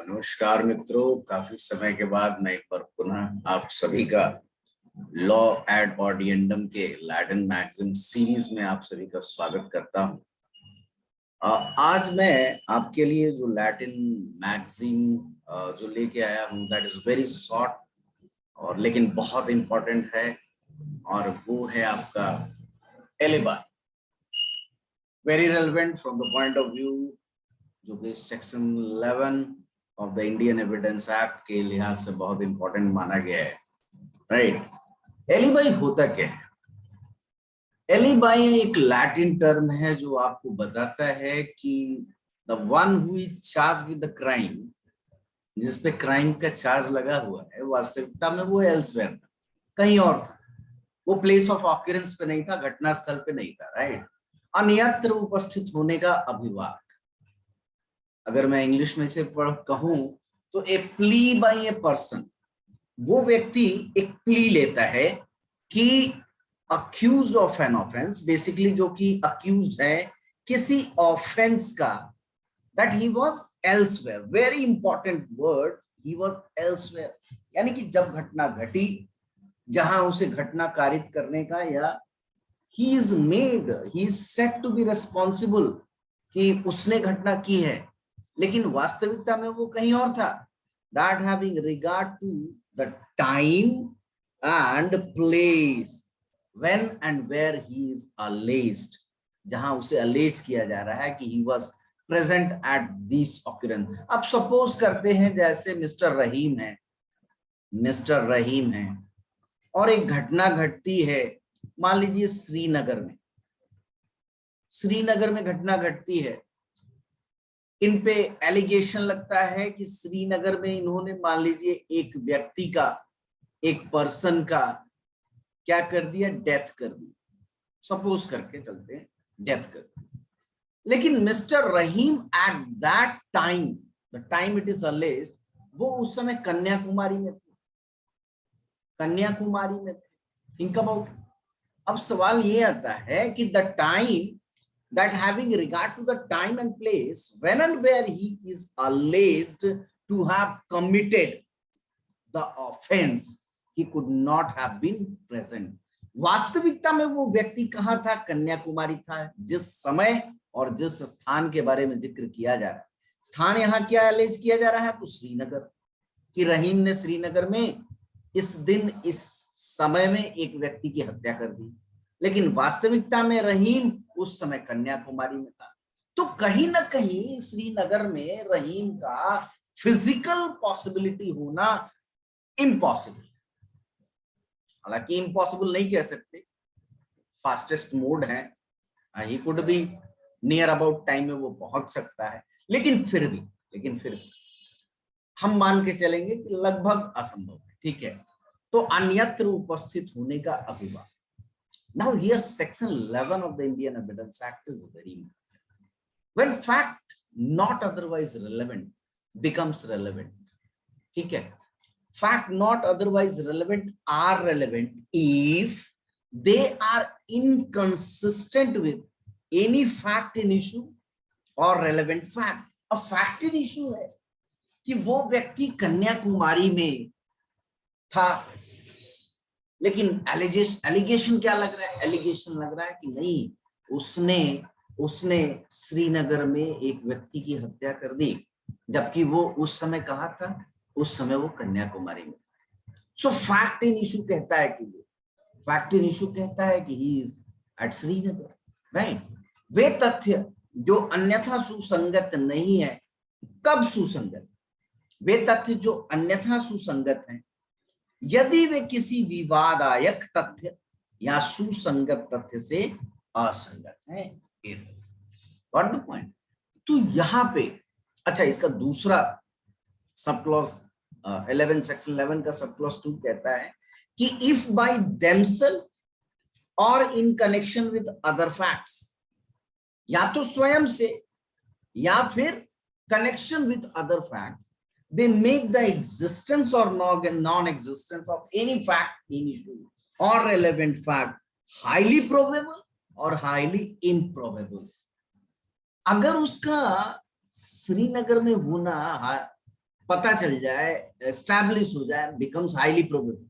नमस्कार मित्रों, काफी समय के बाद मैं एक बार पुनः आप सभी का लॉ एड ऑडियंडम के लैटिन मैगजीन सीरीज में आप सभी का स्वागत करता हूं। आज मैं आपके लिए जो लैटिन मैगजीन जो लेके आया हूं दैट इज वेरी शॉर्ट और लेकिन बहुत इंपॉर्टेंट है, और वो है आपका alibi. Very relevant from the point of view जो कि section 11 of the Indian Evidence Act के लिहाज से बहुत इंपॉर्टेंट माना गया है, राइट। एलिबाई होता क्या है? एलिबाई एक लैटिन टर्म है जो आपको बताता है कि the one who is charge with the crime, जिसपे क्राइम का चार्ज लगा हुआ है, वास्तविकता में वो एल्सवेयर था, कहीं और था। वो प्लेस ऑफ ऑक्यूरेंस पे नहीं था, घटना स्थल पे नहीं था, राइट। अन्यत्र उपस्थित होने का अभिवाक, अगर मैं इंग्लिश में से कहूं तो ए प्ली बाय ए पर्सन, वो व्यक्ति एक प्ली लेता है कि accused of an offence, basically जो कि अक्यूज्ड है किसी ऑफेंस का, that he was elsewhere. Very important word, he was elsewhere, यानी कि जब घटना घटी जहां उसे घटना कारित करने का, या he is made, he is set to be responsible कि उसने घटना की है, लेकिन वास्तविकता में वो कहीं और था। That having regard to the time and place when and where he is alleged, जहां उसे अलेज किया जा रहा है कि he was present at this occurrence. अब सपोज करते हैं जैसे मिस्टर रहीम है और एक घटना घटती है, मान लीजिए श्रीनगर में घटना घटती है। इन पे एलिगेशन लगता है कि श्रीनगर में इन्होंने मान लीजिए एक व्यक्ति का, एक पर्सन का क्या कर दिया, डेथ कर दी, सपोज करके चलते हैं, डेथ कर दी। लेकिन mister Rahim at that time, the time it is alleged, वो उस समय कन्याकुमारी में थे। Think about. अब सवाल ये आता है कि the time that having regard to the time and place when and where he is alleged to have committed the offense, he could not have been present. वास्तविकता में वो व्यक्ति कहां था? कन्याकुमारी था। जिस समय और जिस स्थान के बारे में जिक्र किया जा रहा है, स्थान यहाँ क्या अलेज किया जा रहा है? तो श्रीनगर, कि रहीम ने श्रीनगर में इस दिन इस समय में एक व्यक्ति की हत्या कर दी, लेकिन वास्तविकता में रहीम उस समय कन्याकुमारी में था। तो कहीं ना कहीं श्रीनगर में रहीम का फिजिकल पॉसिबिलिटी होना इम्पॉसिबल, हालांकि इम्पॉसिबल नहीं कह सकते, फास्टेस्ट मोड है, he could be near about time में वो पहुंच सकता है, लेकिन फिर भी हम मान के चलेंगे कि लगभग असंभव है, ठीक है। तो अन्यत्र उपस्थित होने का अभिवाक। Now here section 11 of the Indian Evidence Act is very important. When fact not otherwise relevant becomes relevant, ठीक है, fact not otherwise relevant are relevant if they are inconsistent with any fact in issue or relevant fact. अब fact in issue है कि वो व्यक्ति कन्याकुमारी में था, लेकिन एलिगेशन क्या लग रहा है? एलिगेशन लग रहा है कि नहीं, उसने श्रीनगर में एक व्यक्ति की हत्या कर दी, जबकि वो उस समय कहा था, उस समय वो कन्याकुमारी में। सो फैक्ट इन इशू कहता है कि he is at Srinagar, right. वे तथ्य जो अन्यथा सुसंगत नहीं है, कब सुसंगत? वे तथ्य जो अन्यथा सुसंगत हैं यदि वे किसी विवादायक तथ्य या सुसंगत तथ्य से असंगत हैं। What the point? तो यहां पे अच्छा, इसका दूसरा सब क्लॉज 11 सेक्शन 11 का सब क्लॉज 2 कहता है कि इफ बाय देमसेल्फ और in connection with other facts, या तो स्वयं से या फिर connection with other facts, they make the existence or non-existence of any fact in issue or relevant fact highly probable or highly improbable। अगर उसका श्रीनगर में होना पता चल जाए, एस्टैब्लिश हो जाए, बिकम्स हाईली प्रोबेबल।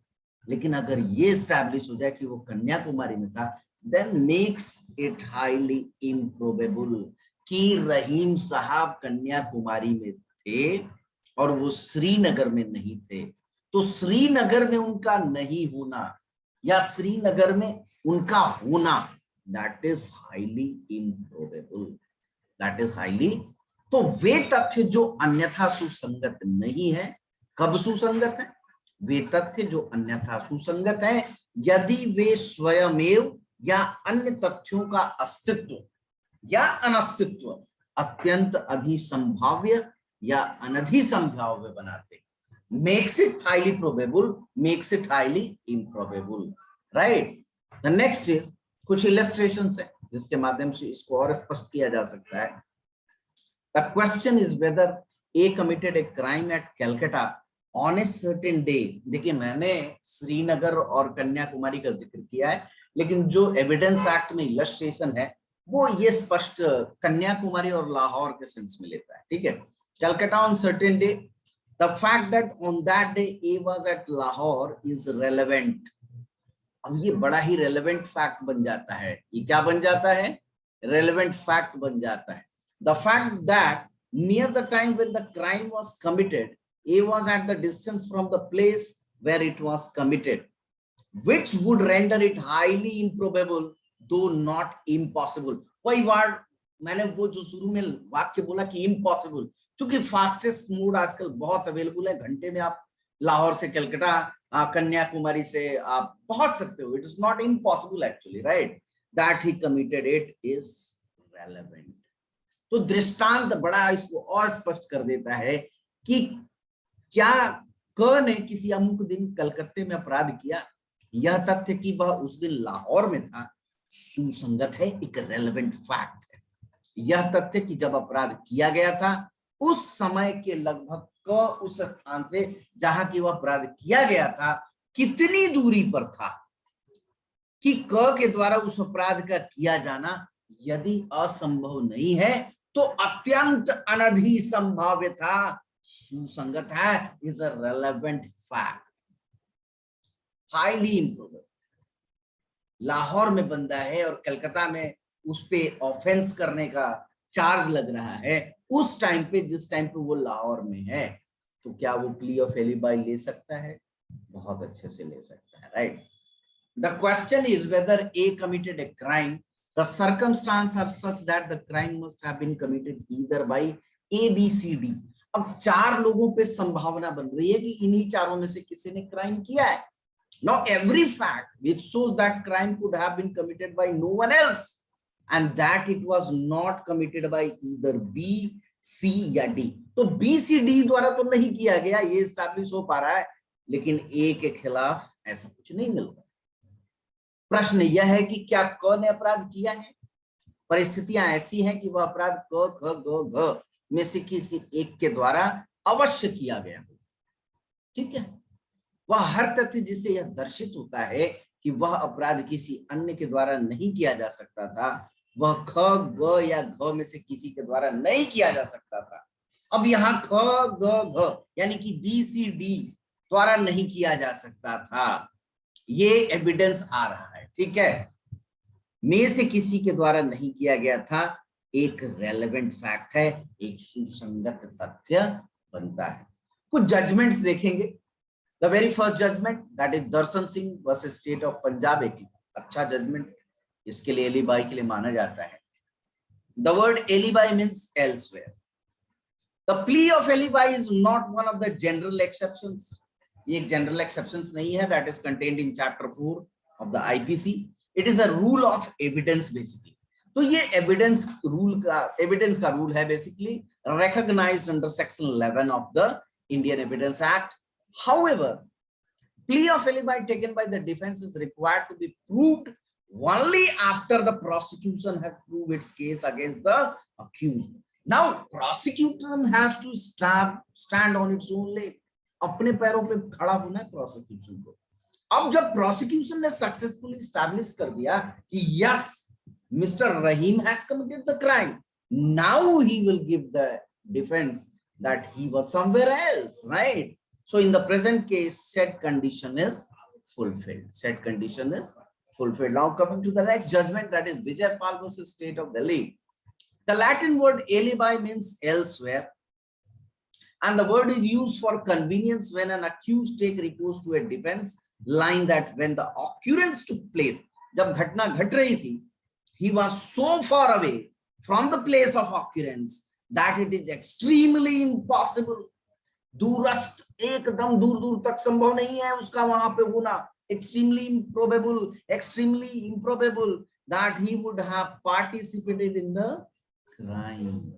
लेकिन अगर ये एस्टैब्लिश हो जाए कि वो कन्याकुमारी में था, then makes it highly improbable कि रहीम साहब कन्याकुमारी में थे और वो श्रीनगर में नहीं थे। तो श्रीनगर में उनका नहीं होना या श्रीनगर में उनका होना, that is highly improbable, that is highly. तो वे तथ्य जो अन्यथा सुसंगत नहीं है, कब सुसंगत है? वे तथ्य जो अन्यथा सुसंगत है यदि वे स्वयमेव या अन्य तथ्यों का अस्तित्व या अनस्तित्व अत्यंत अधिसंभाव्य या अनधिसंभाव्य बनाते, makes it highly probable, makes it highly improbable, right. The next is कुछ इलस्ट्रेशंस है जिसके माध्यम से इसको और स्पष्ट किया जा सकता है। The question is whether A committed a crime at Calcutta on a certain day। देखिए मैंने श्रीनगर और कन्याकुमारी का जिक्र किया है, लेकिन जो एविडेंस एक्ट में इलस्ट्रेशन है वो ये स्पष्ट कन्याकुमारी और लाहौर के सेंस में लेता है, ठीक है। Calcutta on certain day, the fact that on that day A was at Lahore is relevant. अब ये बड़ा ही रेलेवेंट फैक्ट बन जाता है। ये क्या बन जाता है? रेलेवेंट फैक्ट बन जाता है। The fact that near the time when the crime was committed, A was at the distance from the place where it was committed, which would render it highly improbable, though not impossible। वही word मैंने वो जो शुरू में वाक्य बोला कि impossible, क्योंकि फास्टेस्ट मोड आजकल बहुत अवेलेबल है, घंटे में आप लाहौर से कलकत्ता, कन्याकुमारी से आप पहुंच सकते हो। It is not impossible actually, right. That he committed it is relevant. तो दृष्टांत बड़ा इसको और स्पष्ट कर देता है कि क्या क ने किसी अमुक दिन कलकत्ते में अपराध किया, यह तथ्य कि वह उस दिन लाहौर में था सुसंगत है, एक रेलेवेंट फैक्ट है। यह तथ्य कि जब अपराध किया गया था उस समय के लगभग क उस स्थान से जहां की वह अपराध किया गया था कितनी दूरी पर था, कि क के द्वारा उस अपराध का किया जाना यदि असंभव नहीं है तो अत्यंत अनधि संभाव्य था, सुसंगत है, is a relevant fact, highly improbable. Lahore में बंदा है और कलकत्ता में उस पे ऑफेंस करने का चार्ज लग रहा है उस टाइम पे, जिस टाइम पे वो लाहौर में है, तो क्या वो प्ली ऑफ एलिबाई ले सकता है? बहुत अच्छे से ले सकता है, right. The question is whether A committed a crime, the circumstances are such that the crime must have been committed either by A, B, C, D। अब चार लोगों पे संभावना बन रही है कि इन्हीं चारों में से किसी ने क्राइम किया है। Now every fact which shows that crime could have been committed by no one else and that it was not committed by either B, C या D। तो B, C, D द्वारा तो नहीं किया गया, ये एस्टैब्लिश हो पा रहा है, लेकिन A के खिलाफ ऐसा कुछ नहीं मिल रहा। प्रश्न यह है कि क्या क ने अपराध किया है? परिस्थितियां ऐसी हैं कि वह अपराध क, ख, ग, घ में से किसी एक के द्वारा अवश्य किया गया हो, ठीक है। वह हर तथ्य जिससे यह दर्शित होता है कि वह अपराध किसी अन्य के द्वारा नहीं किया जा सकता था, वह ख, ग या घ में से किसी के द्वारा नहीं किया जा सकता था। अब यहाँ ख, ग, घ यानी कि बी, सी, डी द्वारा नहीं किया जा सकता था, ये एविडेंस आ रहा है, ठीक है। में से किसी के द्वारा नहीं किया गया था, एक रेलेवेंट फैक्ट है, एक सुसंगत तथ्य बनता है। कुछ जजमेंट्स देखेंगे। The very first judgment that is Darshan Singh versus state of Punjab, एक अच्छा जजमेंट इसके लिए एलिबाई के लिए माना जाता है। The word alibi means elsewhere. The plea of alibi is not one of the general exceptions, ये एक जनरल एक्सेप्शंस नहीं है, that is contained in chapter 4 of the IPC. It is a rule of evidence basically. तो ये evidence का rule है basically, recognized under section 11 of the Indian Evidence Act। However, plea of alibi taken by the defense is required to be proved only after the prosecution has proved its case against the accused। Now prosecution has to stand on its own leg, अपने पैरों पे खड़ा होना है prosecution को। अब जब prosecution ने सक्सेसफुली एस्टैब्लिश कर दिया कि yes mister Rahim has committed the crime, now he will give the defence that he was somewhere else, right? So in the present case, said condition is fulfilled. Said condition is fulfilled. Now coming to the next judgment, that is Vijay Pal versus State of Delhi. The Latin word alibi means elsewhere, and the word is used for convenience when an accused take recourse to a defense line that when the occurrence took place, जब घटना घट रही थी, he was so far away from the place of occurrence that it is extremely impossible. दूरस्थ एकदम दूर दूर तक संभव नहीं है उसका वहां पे होना. Extremely improbable that he would have participated in the crime.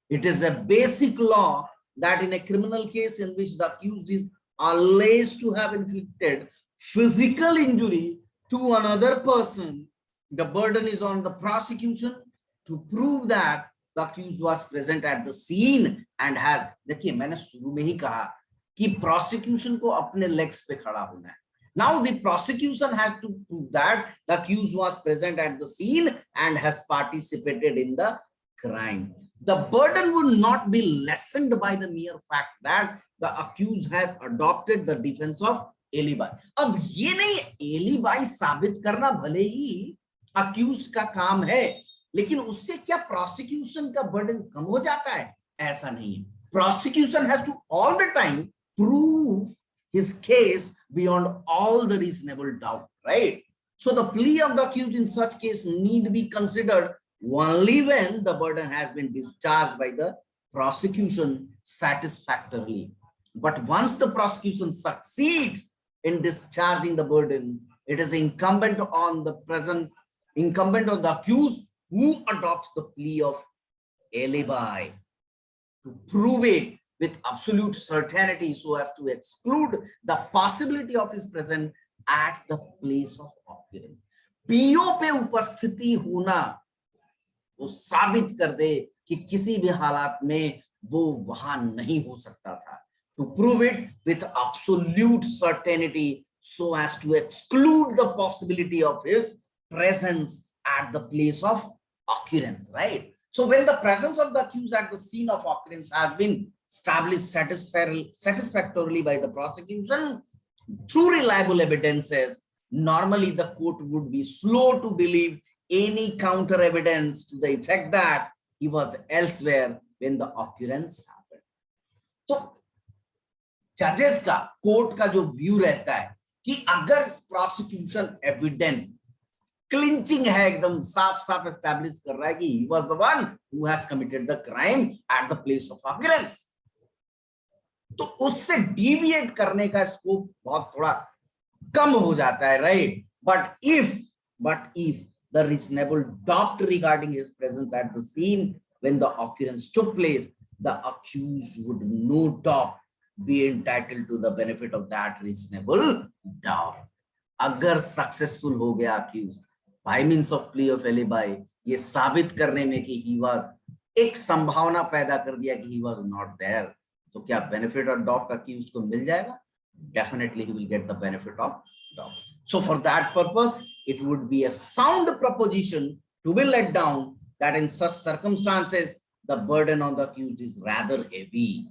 It is a basic law that in a criminal case in which the accused is alleged to have inflicted physical injury to another person, the burden is on the prosecution to prove that the accused was present at the scene and has. देखिए मैंने शुरू में ही कहा कि prosecution को अपने legs पे खड़ा होना है. Now the prosecution had to prove that the accused was present at the scene and has participated in the crime. The burden would not be lessened by the mere fact that the accused has adopted the defense of alibi. अब ये नहीं alibi साबित करना भले ही accused का काम है, लेकिन उससे क्या prosecution का burden कम हो जाता है? ऐसा नहीं है. Prosecution has to all the time prove his case beyond all the reasonable doubt, right? So the plea of the accused in such case need be considered only when the burden has been discharged by the prosecution satisfactorily. But once the prosecution succeeds in discharging the burden, it is incumbent on the accused who adopts the plea of alibi to prove it with absolute certainty so as to exclude the possibility of his presence at the place of occurrence. PO पे उपस्थिति होना वो साबित कर दे कि किसी भी हालात में वो वहां नहीं हो सकता था. To prove it with absolute certainty so as to exclude the possibility of his presence at the place of occurrence, right? So when the presence of the accused at the scene of occurrence has been established satisfactorily by the prosecution through reliable evidences, normally the court would be slow to believe any counter evidence to the effect that he was elsewhere when the occurrence happened. So जजेस का court का जो view रहता है कि अगर prosecution evidence clinching है, एकदम साफ साफ एस्टैब्लिश कर रहा है कि he was the one who has committed the crime at the place of occurrence, तो उससे डिविएट करने का स्कोप बहुत थोड़ा कम हो जाता है, right? But if the reasonable doubt regarding his presence at the scene when the occurrence took place, the accused would no doubt be entitled to the benefit of that reasonable doubt. अगर successful हो गया accused by means of plea of alibi, ये साबित करने में कि he was, एक संभावना पैदा कर दिया कि he was not there, तो क्या benefit of doubt accused को मिल जाएगा? Definitely he will get the benefit of doubt. So for that purpose, it would be a sound proposition to be let down that in such circumstances, the burden on the accused is rather heavy.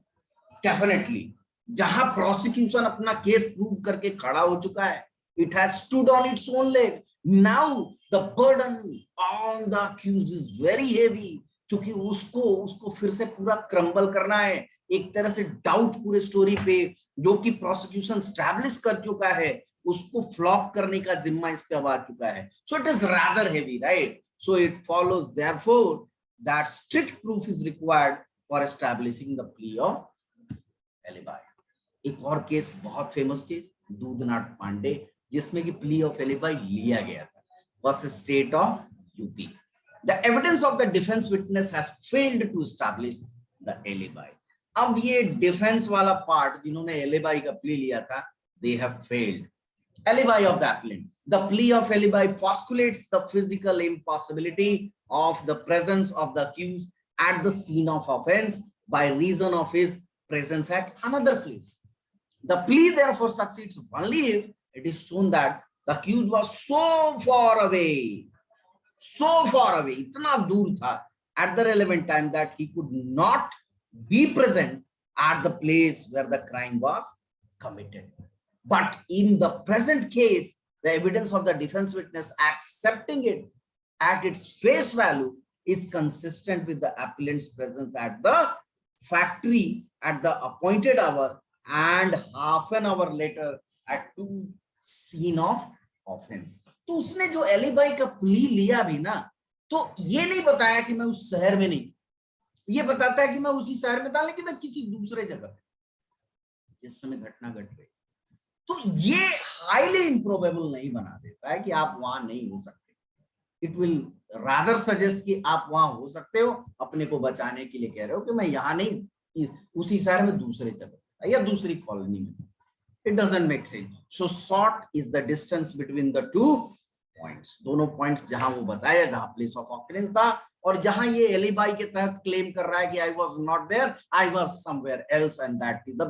Definitely, जहां prosecution अपना case prove करके खड़ा हो चुका है, it has stood on its own leg. Now the burden on the accused is very heavy, क्योंकि उसको फिर से पूरा क्रम्बल करना है, एक तरह से डाउट पूरे स्टोरी पे जो कि प्रोसिक्यूशन स्टैब्लिश कर चुका है उसको फ्लॉप करने का जिम्मा इस पे अब आ चुका है. So it is rather heavy, right? So it follows therefore that strict proof is required for establishing the plea of alibi. एक और केस, बहुत फेमस केस, दूधनाथ पांडे, जिसमें कि plea of alibi लिया गया था, was state of UP. The evidence of the defense witness has failed to establish the alibi. अब ये डिफेंस वाला पार्ट जिन्होंने alibi का plea लिया था, they have failed. Alibi of the appellant. The plea of alibi postulates the physical impossibility of the presence of the accused at the scene of offense by reason of his presence at another place. The plea therefore succeeds only if it is shown that the accused was so far away, इतना दूर था at the relevant time that he could not be present at the place where the crime was committed. But in the present case, the evidence of the defense witness accepting it at its face value is consistent with the appellant's presence at the factory at the appointed hour and half an hour later at to scene of offense. तो उसने जो alibi का plea लिया भी ना, तो ये नहीं बताया कि मैं उस शहर में नहीं, ये बताता है कि मैं उसी शहर में था लेकिन मैं किसी दूसरे जगह जिस समय घटना घट रही। तो ये हाईली इम्प्रोबेबल नहीं बना देता है कि आप वहां नहीं हो सकते। इट विल रादर सजेस्ट कि आप वहां हो सकते हो, अपने को बचाने के लिए कह रहे हो कि मैं यहाँ नहीं, उसी शहर में दूसरे जगह या दूसरी कॉलोनी में। It doesn't make sense. So short is the distance between the two points. दोनों पॉइंट्स जहां वो बताया, जहां प्लेस ऑफ ऑकरेंस था और जहां ये एलिबाई के तहत क्लेम कर रहा है कि I was not there, I was somewhere else, and that is the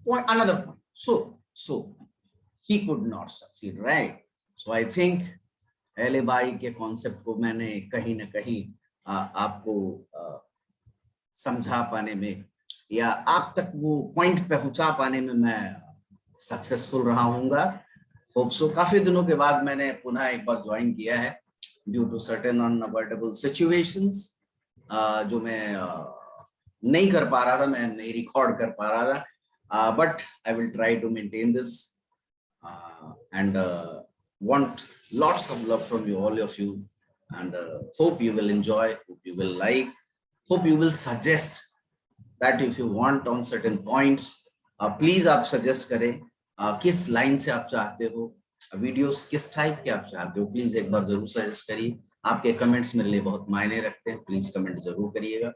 point, another point. So he could not succeed, right? So I think alibi के कॉन्सेप्ट को मैंने कहीं ना कहीं आपको समझा पाने में या आप तक वो पॉइंट पहुंचा पाने में मैं सक्सेसफुल रहा हूँगा। Hope so. काफी दिनों के बाद मैंने पुनः एक बार ज्वाइन किया है due to certain unavoidable situations, जो मैं नहीं कर पा रहा था, मैं नहीं रिकॉर्ड कर पा रहा था, but I will try to maintain this and want lots of love from you, all of you, and hope you will enjoy, hope you will like, hope you will suggest that if you want on certain points, please आप suggest करें किस line से आप चाहते हो videos, किस type के आप चाहते हो, प्लीज एक बार जरूर सजेस्ट करिए। आपके कमेंट्स मेरे लिए बहुत मायने रखते हैं, प्लीज कमेंट जरूर करिएगा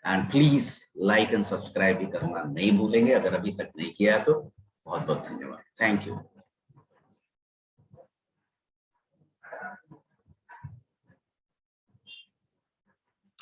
and please like and subscribe भी करना नहीं भूलेंगे अगर अभी तक नहीं किया तो। बहुत बहुत धन्यवाद, थैंक यू।